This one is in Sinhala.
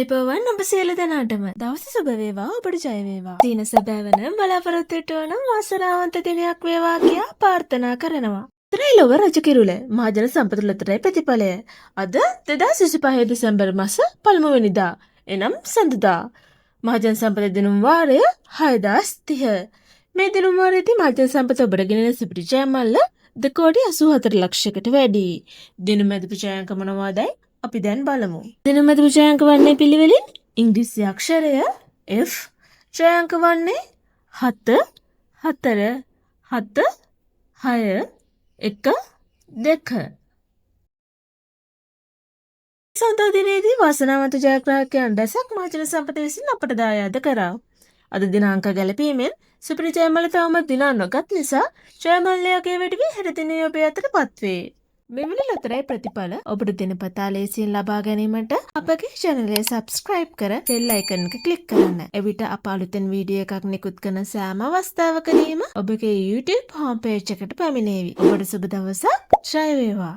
අයිබෝවන් ඔබ සියලු දෙනාටම දවස සුබ වේවා ඔබට ජය වේවා. දින සැබෑවන බලාපොරොත්තු වන වාසනාවන්ත දිනයක් වේවා කියා ප්‍රාර්ථනා කරනවා. ත්‍රිලෝක රජකිරුල මහජන සම්පතුලතරයි ප්‍රතිඵලය. අද 2025 දෙසැම්බර් මාස පළමුවෙනිදා එනම් සඳුදා. මහජන සම්පත දිනුම් වාරය 6030. මේ දිනුම් වාරයේදී මහජන සම්පත ඔබට ගෙනෙන සිපිරි ජයමල්ල 2,84 ලක්ෂයකට වැඩි. දිනුම් මැදිපු ජයාංක මොනවාදයි අපි දැන් බලමු. දිනුම් මැදිපු ජයාංක වන්නේ පිළිවෙලින් ඉංග්‍රීසි අක්ෂරය F. ජයාංක වන්නේ 7 4 7 6 1 2. සඳුදා දිනේදී වාසනාවන්ත ජයග්‍රාහකයන් රැසක් මහජන සම්පත විසින් අපට දායාද කරා. අද දිනාංක ගැලපීමෙන් සුපිරි ජයමල තවමත් දිනා නොගත් නිසා ජයමල්ලයාගේ වැඩි වී හෙට දිනේ ඔබ අතටපත් වේ. මෙවැනි ලොතරැයි ප්‍රතිඵල ඔබට දිනපතා ලේසියෙන් ලබා ගැනීමට අපගේ channel එක subscribe කර bell icon එක click කරන්න. එවිට අප අලුතෙන් වීඩියෝ එකක් නිකුත් කරන සෑම අවස්ථාවකදීම ඔබගේ YouTube home page එකට පැමිණේවි. ඔබට සුබ දවසක්. ජය වේවා.